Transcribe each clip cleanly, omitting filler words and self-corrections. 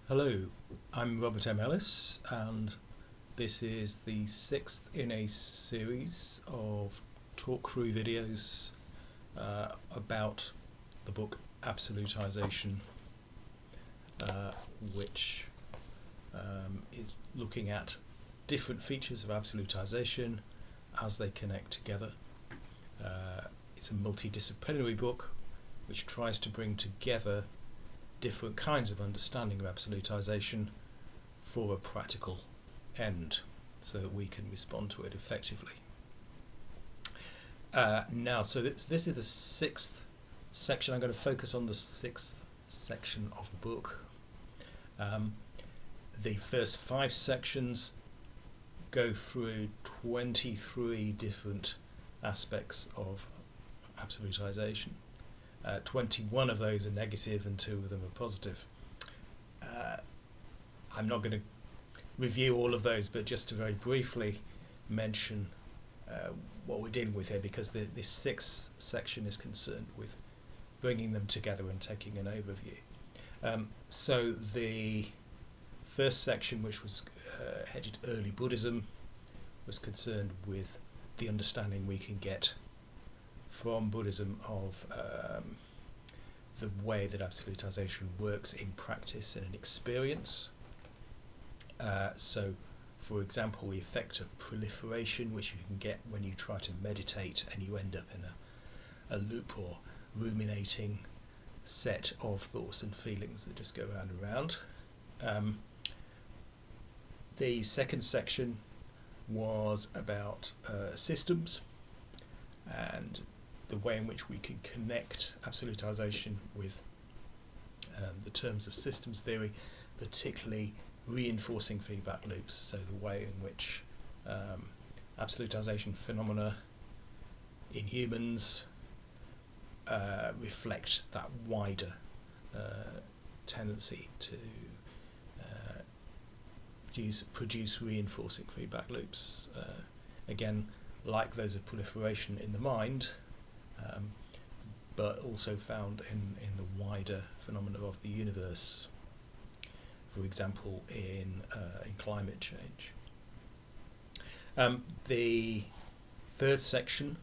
Hello, I'm Robert M. Ellis, and this is the sixth in a series of talk through videos about the book Absolutization, which is looking at different features of absolutization as they connect together. It's a multidisciplinary book which tries to bring together different kinds of understanding of absolutization for a practical end so that we can respond to it effectively. So this is the sixth section. I'm going to focus on the sixth section of the book. The first 5 sections go through 23 different aspects of absolutization. 21 of those are negative and 2 of them are positive. I'm not going to review all of those, but just to very briefly mention what we're dealing with here, because this 6th section is concerned with bringing them together and taking an overview. So the first section, which was headed Early Buddhism, was concerned with the understanding we can get from Buddhism of the way that absolutization works in practice and in experience. So, for example, the effect of proliferation, which you can get when you try to meditate and you end up in a loop or ruminating set of thoughts and feelings that just go round and round. The second section was about systems and the way in which we can connect absolutization with the terms of systems theory, particularly reinforcing feedback loops, so the way in which absolutization phenomena in humans reflect that wider tendency to produce reinforcing feedback loops, again like those of proliferation in the mind, but also found in the wider phenomena of the universe, for example in climate change. The third section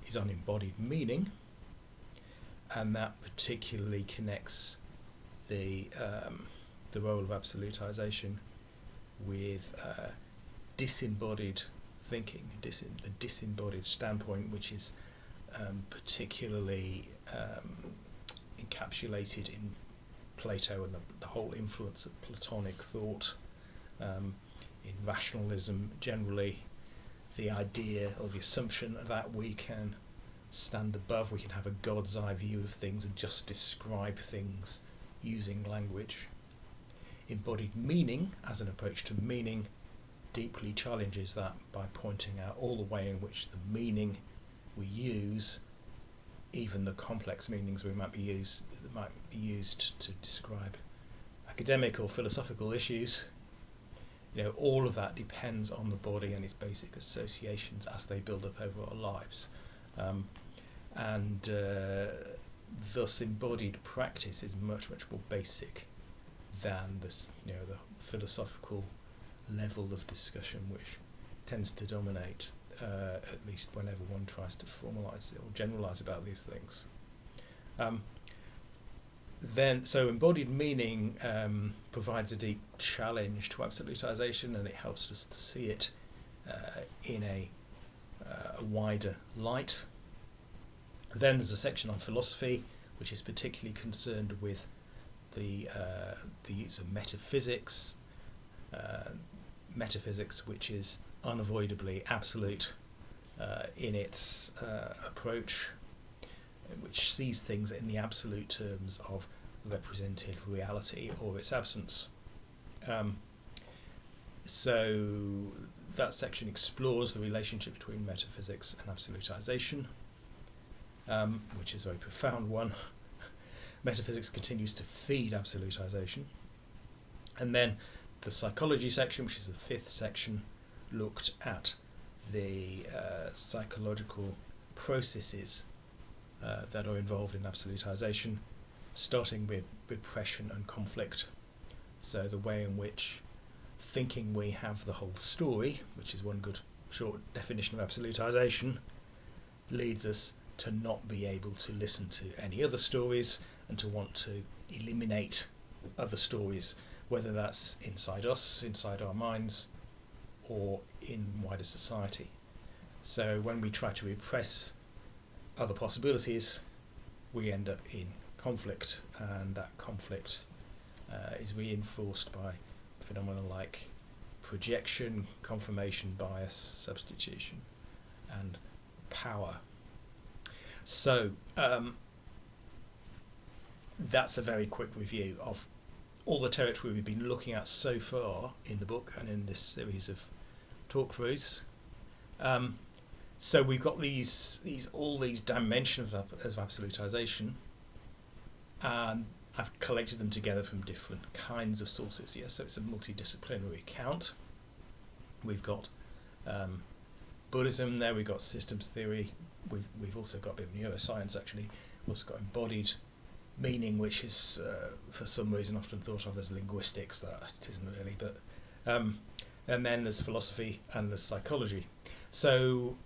is on embodied meaning, and that particularly connects the role of absolutization with disembodied thinking, the disembodied standpoint, which is particularly encapsulated in Plato and the whole influence of Platonic thought, in rationalism generally, the idea or the assumption that we can stand above, we can have a God's eye view of things and just describe things using language. Embodied meaning as an approach to meaning deeply challenges that by pointing out all the way in which the meaning we use, even the complex meanings that might be used to describe academic or philosophical issues, all of that depends on the body and its basic associations as they build up over our lives, and thus embodied practice is much more basic than this, the philosophical level of discussion which tends to dominate, at least whenever one tries to formalize it or generalize about these things. So embodied meaning provides a deep challenge to absolutization, and it helps us to see it in a wider light. Then there's a section on philosophy, which is particularly concerned with the use of metaphysics, which is unavoidably absolute in its approach, which sees things in the absolute terms of represented reality or its absence. So that section explores the relationship between metaphysics and absolutization, which is a very profound one. Metaphysics continues to feed absolutization. And then the psychology section, which is the 5th section, looked at the psychological processes that are involved in absolutization, starting with repression and conflict, So the way in which thinking we have the whole story, which is one good short definition of absolutization, leads us to not be able to listen to any other stories and to want to eliminate other stories, whether that's inside us, inside our minds, or in wider society. So when we try to repress other possibilities, we end up in conflict, and that conflict is reinforced by phenomena like projection, confirmation bias, substitution, and power. So that's a very quick review of all the territory we've been looking at so far in the book and in this series of talk throughs. So we've got all these dimensions of absolutization, and I've collected them together from different kinds of sources here. So it's a multidisciplinary account. We've got Buddhism there, we've got systems theory, we've also got a bit of neuroscience actually, we've also got embodied meaning, which is for some reason often thought of as linguistics. That it isn't really, but and then there's philosophy and there's psychology. So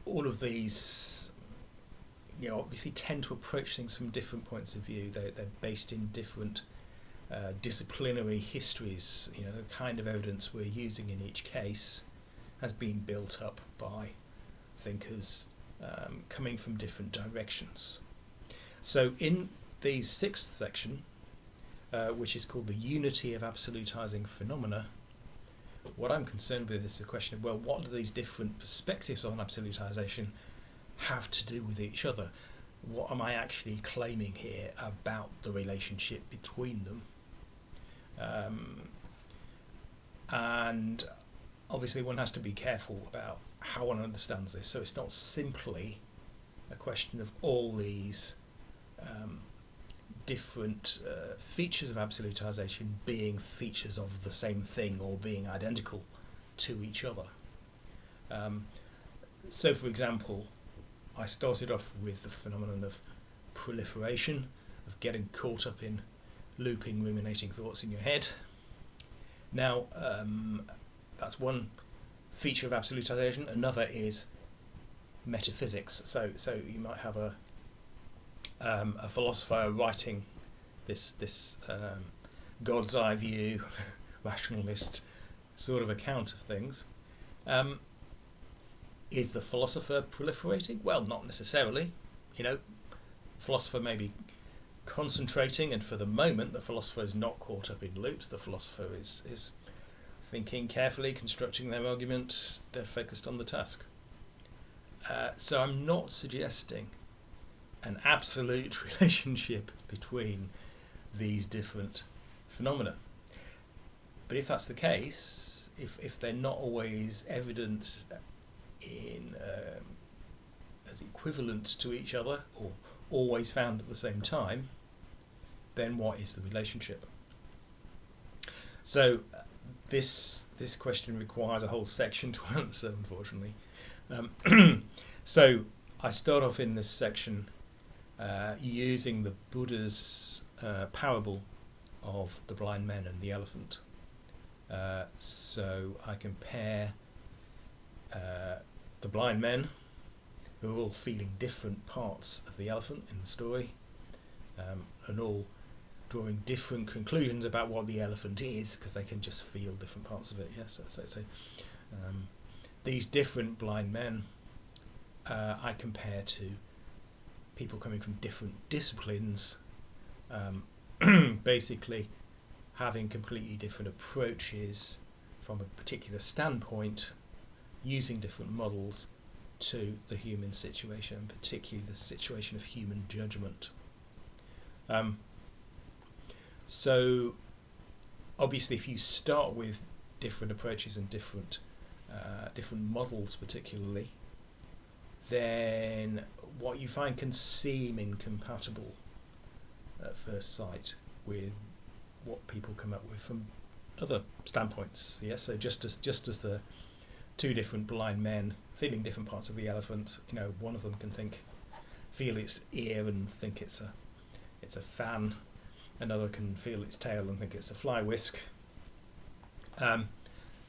all of these, obviously tend to approach things from different points of view. They're based in different disciplinary histories. The kind of evidence we're using in each case has been built up by thinkers coming from different directions. So in the sixth section, which is called the Unity of Absolutizing Phenomena, what I'm concerned with is the question of, well, what do these different perspectives on absolutization have to do with each other? What am I actually claiming here about the relationship between them? And obviously one has to be careful about how one understands this. So it's not simply a question of all these different features of absolutization being features of the same thing or being identical to each other. So for example, I started off with the phenomenon of proliferation, of getting caught up in looping, ruminating thoughts in your head. Now, that's one feature of absolutization. Another is metaphysics. So you might have a philosopher writing this God's eye view, rationalist sort of account of things. Is the philosopher proliferating? Well, not necessarily. Philosopher may be concentrating, and for the moment the philosopher is not caught up in loops. The philosopher is thinking carefully, constructing their argument. They're focused on the task. So I'm not suggesting an absolute relationship between these different phenomena. But if that's the case, if they're not always evident in as equivalent to each other or always found at the same time, then what is the relationship? So this question requires a whole section to answer, unfortunately. So I start off in this section using the Buddha's parable of the blind men and the elephant. So I compare the blind men, who are all feeling different parts of the elephant in the story, and all drawing different conclusions about what the elephant is, because they can just feel different parts of it. Yes, so these different blind men I compare to people coming from different disciplines, basically having completely different approaches from a particular standpoint, using different models to the human situation, particularly the situation of human judgment. So obviously if you start with different approaches and different models particularly, then what you find can seem incompatible at first sight with what people come up with from other standpoints. Yes, so just as the two different blind men feeling different parts of the elephant, one of them can feel its ear and think it's it's a fan. Another can feel its tail and think it's a fly whisk.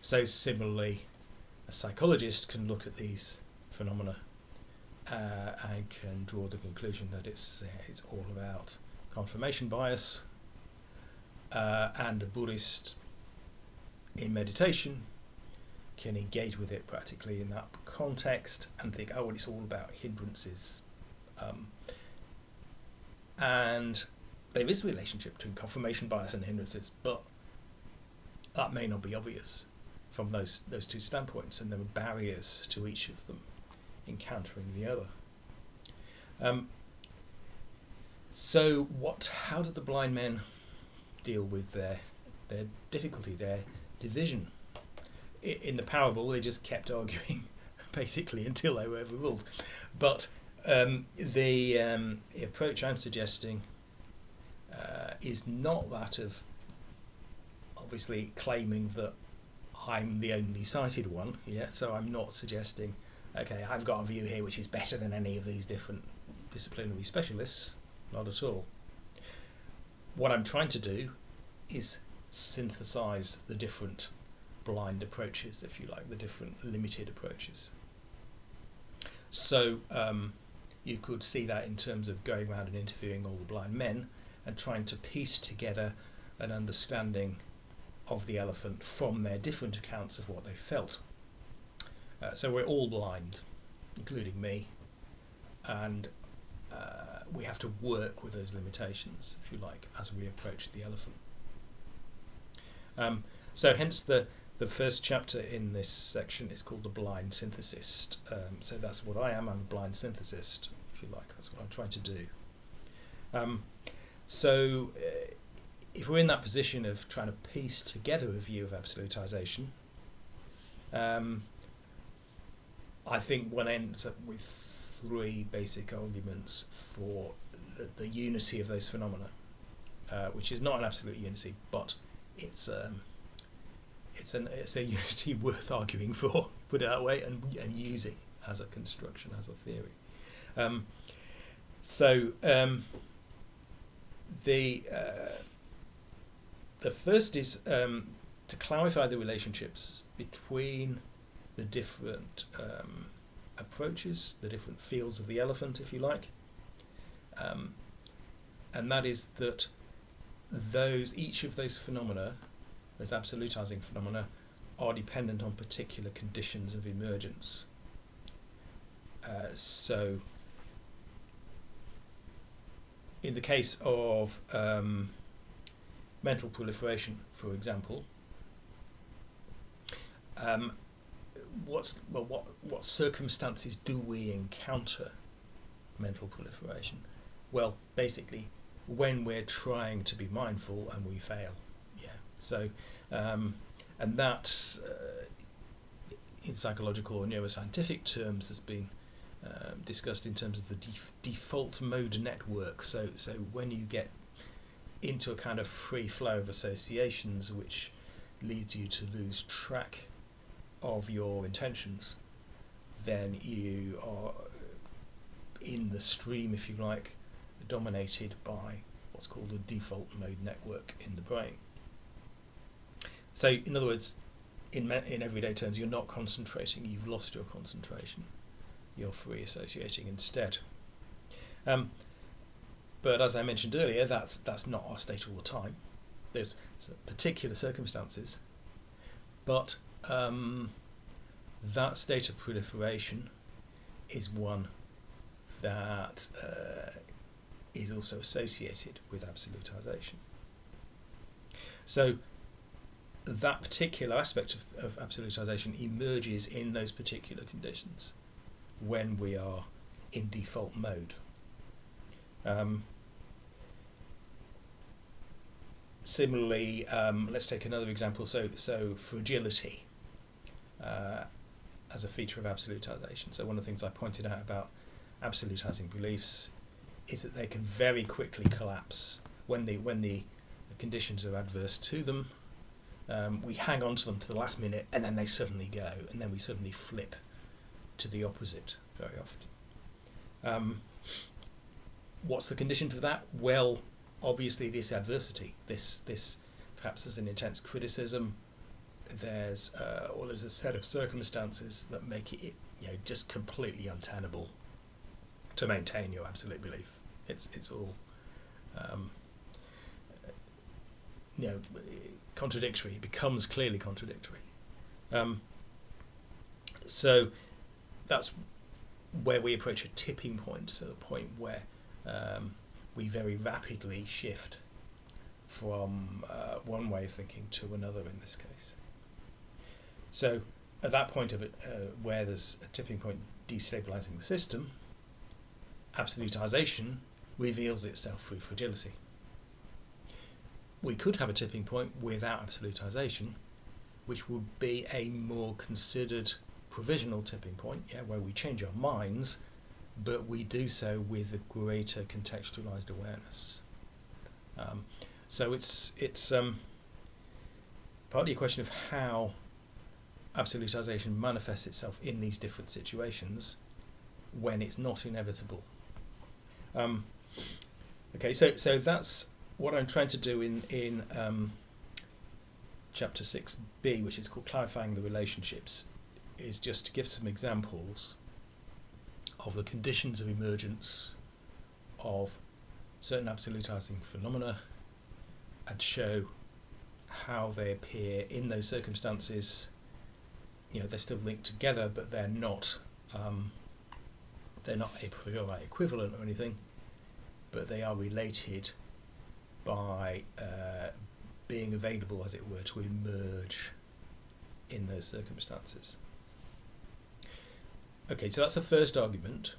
So similarly, a psychologist can look at these phenomena and can draw the conclusion that it's all about confirmation bias, and a Buddhist in meditation can engage with it practically in that context and think, oh, well, it's all about hindrances. And there is a relationship between confirmation bias and hindrances, but that may not be obvious from those two standpoints, and there are barriers to each of them encountering the other. So how did the blind men deal with their difficulty, their division? In the parable, they just kept arguing, basically, until they were overruled. But the approach I'm suggesting is not that of obviously claiming that I'm the only sighted one. Yeah, so I'm not suggesting, okay, I've got a view here which is better than any of these different disciplinary specialists. Not at all. What I'm trying to do is synthesize the different blind approaches, if you like, the different limited approaches. So you could see that in terms of going around and interviewing all the blind men and trying to piece together an understanding of the elephant from their different accounts of what they felt. So we're all blind, including me, and we have to work with those limitations, if you like, as we approach the elephant. So hence the first chapter in this section is called The Blind Synthesist. So that's what I am. I'm a blind synthesist, if you like. That's what I'm trying to do. So if we're in that position of trying to piece together a view of absolutization, I think one ends up with three basic arguments for the unity of those phenomena, which is not an absolute unity, but it's a unity worth arguing for, put it that way, and using as a construction, as a theory. The first is to clarify the relationships between the different approaches, the different fields of the elephant, if you like, and that is that each of those phenomena, those absolutizing phenomena, are dependent on particular conditions of emergence. So in the case of mental proliferation, for example, what circumstances do we encounter mental proliferation? Well, basically, when we're trying to be mindful and we fail. Yeah. So, and that, in psychological or neuroscientific terms, has been discussed in terms of the default mode network. So when you get into a kind of free flow of associations, which leads you to lose track of your intentions, then you are in the stream, if you like, dominated by what's called a default mode network in the brain. So, in other words, in everyday terms, you're not concentrating, you've lost your concentration. You're free associating instead. But as I mentioned earlier, that's not our state all the time. There's particular circumstances, but that state of proliferation is one that is also associated with absolutization. So that particular aspect of absolutization emerges in those particular conditions when we are in default mode. Similarly, let's take another example. So fragility as a feature of absolutization. So one of the things I pointed out about absolutizing beliefs is that they can very quickly collapse when the conditions are adverse to them. We hang on to them to the last minute, and then they suddenly go, and then we suddenly flip to the opposite very often. What's the condition for that? Well, obviously this adversity, this perhaps there's an intense criticism. There's a set of circumstances that make it, just completely untenable to maintain your absolute belief. It's all contradictory. It becomes clearly contradictory. So that's where we approach a tipping point, to the point where we very rapidly shift from one way of thinking to another in this case. So at that point of it, where there's a tipping point destabilizing the system, absolutization reveals itself through fragility. We could have a tipping point without absolutization, which would be a more considered provisional tipping point, where we change our minds, but we do so with a greater contextualized awareness. So it's partly a question of how absolutization manifests itself in these different situations when it's not inevitable. Okay, so that's what I'm trying to do in chapter 6b, which is called Clarifying the Relationships, is just to give some examples of the conditions of emergence of certain absolutizing phenomena and show how they appear in those circumstances. They're still linked together, but they're not a priori equivalent or anything, but they are related by being available, as it were, to emerge in those circumstances. Okay, so that's the first argument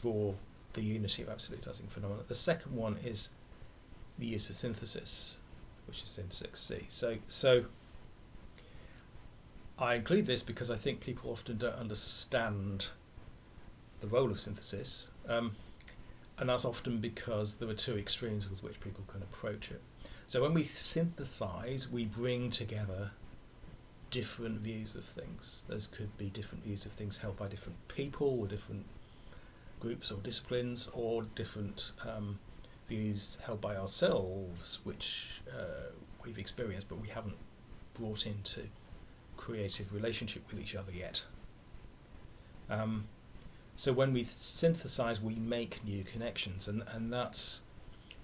for the unity of absolutizing phenomena. The second one is the use of synthesis, which is in 6c. So I include this because I think people often don't understand the role of synthesis, and that's often because there are two extremes with which people can approach it. So when we synthesize, we bring together different views of things. Those could be different views of things held by different people, or different groups or disciplines, or different views held by ourselves, which we've experienced but we haven't brought into creative relationship with each other yet. So when we synthesize, we make new connections, and that's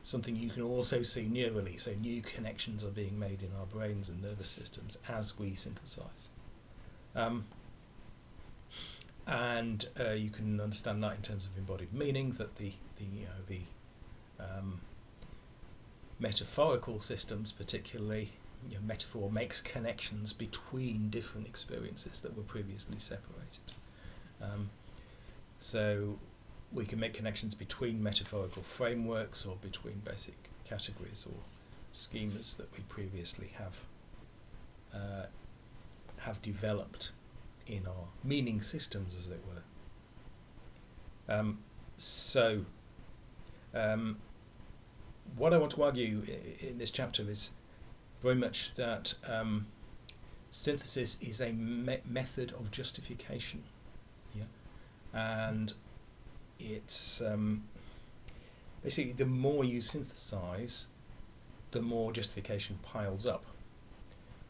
something you can also see neurally. So new connections are being made in our brains and nervous systems as we synthesize. And you can understand that in terms of embodied meaning, that the metaphorical systems, particularly, metaphor makes connections between different experiences that were previously separated. So we can make connections between metaphorical frameworks, or between basic categories or schemas that we previously have developed in our meaning systems, as it were. What I want to argue in this chapter is very much that synthesis is a method of justification, and it's basically, the more you synthesize, the more justification piles up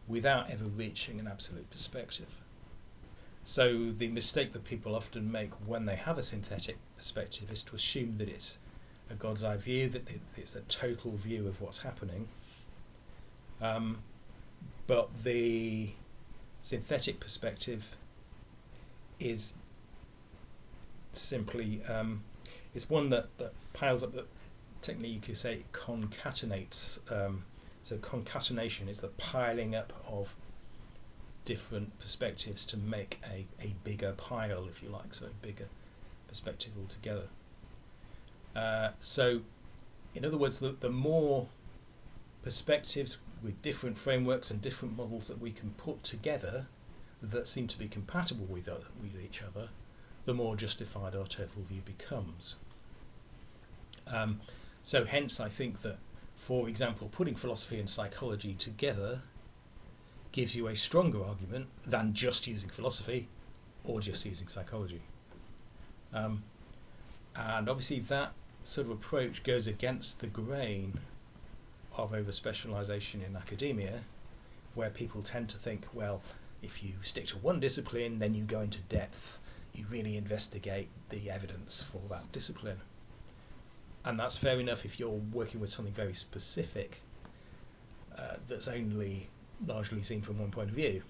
without ever reaching an absolute perspective. So the mistake that people often make when they have a synthetic perspective is to assume that it's a God's eye view, that it's a total view of what's happening. But the synthetic perspective is simply it's one that piles up, that technically you could say concatenates. So concatenation is the piling up of different perspectives to make a bigger pile, if you like, so a bigger perspective altogether. So in other words, the more perspectives with different frameworks and different models that we can put together that seem to be compatible with each other, the more justified our total view becomes. So hence I think that, for example, putting philosophy and psychology together gives you a stronger argument than just using philosophy or just using psychology. And obviously that sort of approach goes against the grain of over-specialization in academia, where people tend to think, well, if you stick to one discipline, then you go into depth, you really investigate the evidence for that discipline. And that's fair enough if you're working with something very specific that's only largely seen from one point of view.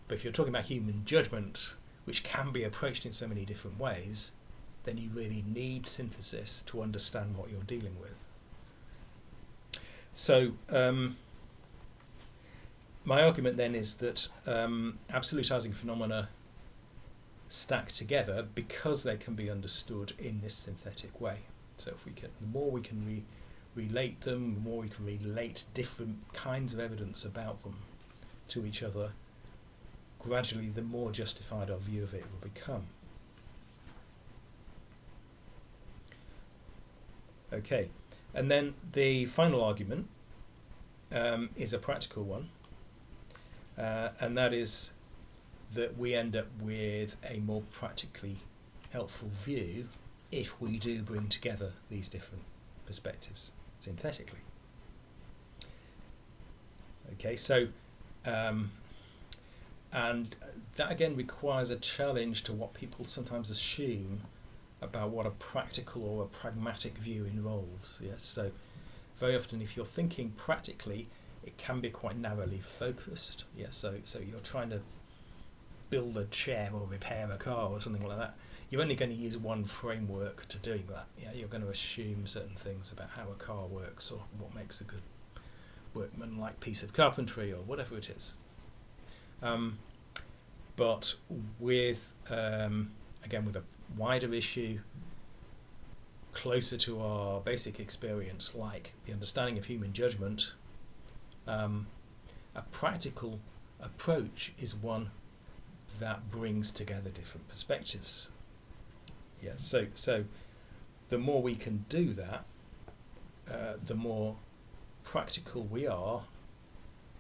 But if you're talking about human judgment, which can be approached in so many different ways, then you really need synthesis to understand what you're dealing with. So my argument then is that absolutizing phenomena stack together because they can be understood in this synthetic way. So if we can, the more we can relate them, the more we can relate different kinds of evidence about them to each other, gradually the more justified our view of it will become. Okay, and then the final argument is a practical one, and that is that we end up with a more practically helpful view if we do bring together these different perspectives synthetically. Okay, so and that again requires a challenge to what people sometimes assume about what a practical or a pragmatic view involves. Yes, so very often if you're thinking practically, it can be quite narrowly focused. Yes, so you're trying to build a chair or repair a car or something like that. You're only going to use one framework to doing that. Yeah, you're going to assume certain things about how a car works or what makes a good workmanlike piece of carpentry or whatever it is. But with again with a wider issue closer to our basic experience, like the understanding of human judgment, a practical approach is one that brings together different perspectives. Yeah, so the more we can do that, the more practical we are,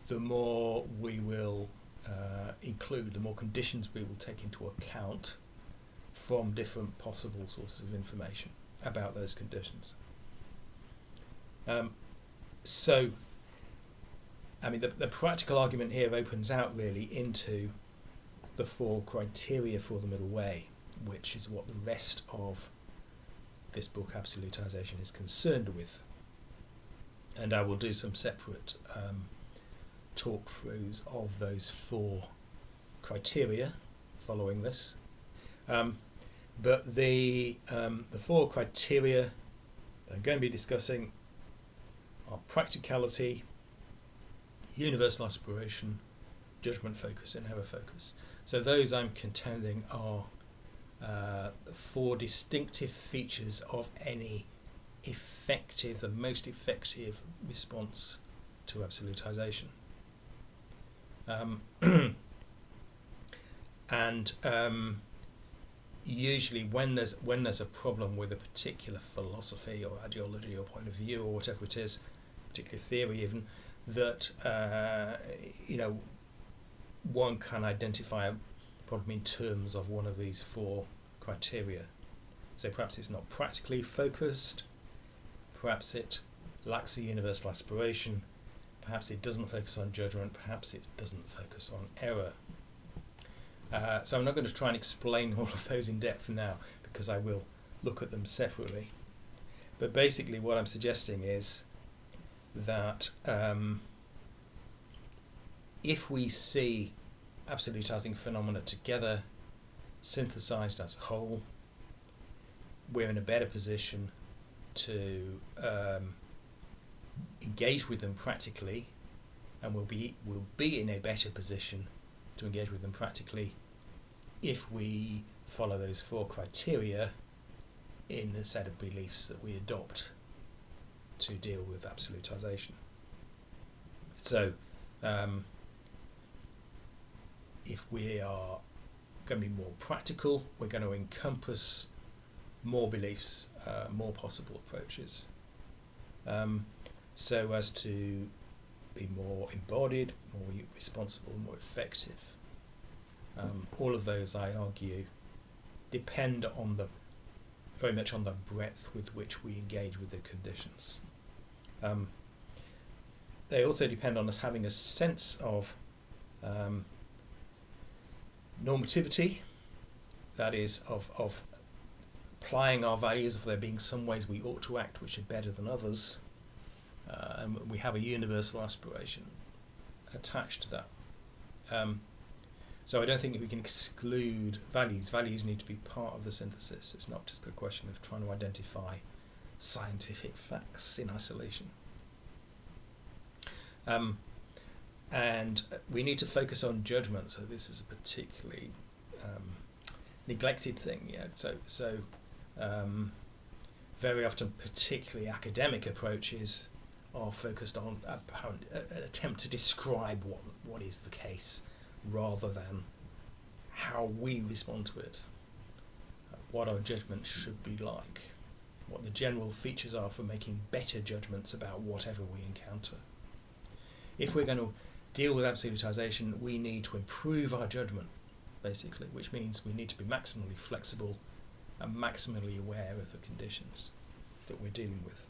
the more we will include, the more conditions we will take into account from different possible sources of information about those conditions. So, I mean, the practical argument here opens out really into the 4 criteria for the middle way, which is what the rest of this book, Absolutization, is concerned with. And I will do some separate talk-throughs of those 4 criteria following this. But the 4 criteria that I'm going to be discussing are practicality, universal aspiration, judgment focus, and error focus. So those I'm contending are 4 distinctive features of any effective, the most effective response to absolutization. And usually when there's a problem with a particular philosophy or ideology or point of view or whatever it is, particular theory even, that one can identify a problem in terms of one of these 4 criteria. So perhaps it's not practically focused, perhaps it lacks a universal aspiration, perhaps it doesn't focus on judgment, perhaps it doesn't focus on error. So I'm not going to try and explain all of those in depth now, because I will look at them separately. But basically what I'm suggesting is that if we see absolutizing phenomena together, synthesized as a whole, we're in a better position to engage with them practically, and we'll be in a better position to engage with them practically if we follow those 4 criteria in the set of beliefs that we adopt to deal with absolutization. So if we are going to be more practical, we're going to encompass more beliefs, more possible approaches, so as to be more embodied, more responsible, more effective. All of those, I argue, depend on the very much on the breadth with which we engage with the conditions. They also depend on us having a sense of normativity, that is, of applying our values, of there being some ways we ought to act which are better than others, and we have a universal aspiration attached to that. So I don't think we can exclude values. Values need to be part of the synthesis. It's not just a question of trying to identify scientific facts in isolation. And we need to focus on judgment. So this is a particularly neglected thing. Yeah. So very often, particularly academic approaches are focused on an attempt to describe what is the case, rather than how we respond to it, what our judgment should be like, what the general features are for making better judgments about whatever we encounter. If we're going to deal with absolutization, we need to improve our judgment, basically, which means we need to be maximally flexible and maximally aware of the conditions that we're dealing with.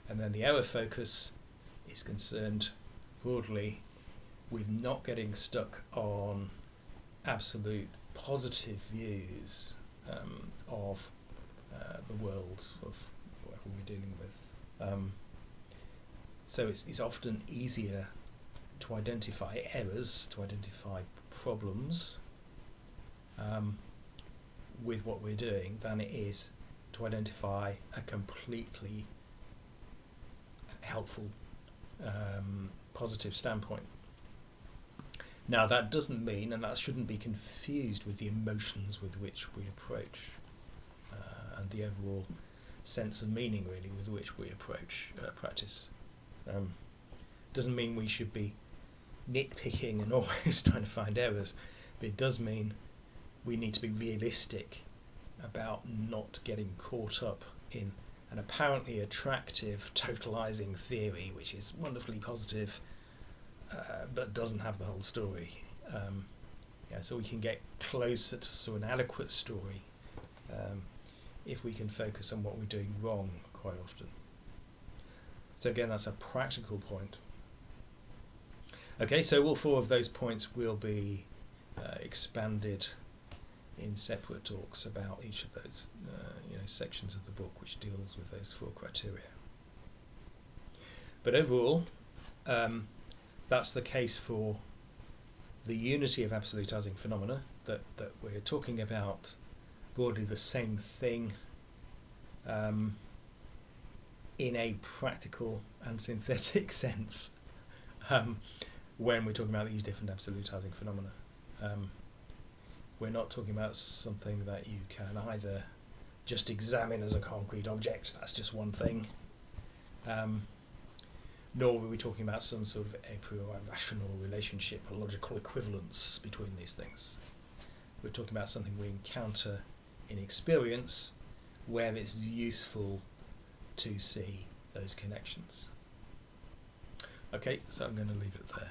And then the error focus is concerned broadly with not getting stuck on absolute positive views of the world, of whatever we're dealing with. So it's often easier to identify errors, to identify problems with what we're doing, than it is to identify a completely helpful, positive standpoint. Now that doesn't mean, and that shouldn't be confused with the emotions with which we approach, and the overall sense of meaning really with which we approach practice. Doesn't mean we should be nitpicking and always trying to find errors, but it does mean we need to be realistic about not getting caught up in an apparently attractive totalizing theory which is wonderfully positive, but doesn't have the whole story. So we can get closer to an adequate story if we can focus on what we're doing wrong quite often. So again, that's a practical point. Okay, so all four of those points will be expanded in separate talks about each of those sections of the book which deals with those four criteria. But overall, that's the case for the unity of absolutizing phenomena, that we're talking about broadly the same thing in a practical and synthetic sense when we're talking about these different absolutizing phenomena. We're not talking about something that you can either just examine as a concrete object, that's just one thing, nor were we talking about some sort of a priori rational relationship or logical equivalence between these things. We're talking about something we encounter in experience where it's useful to see those connections. Okay, so I'm going to leave it there.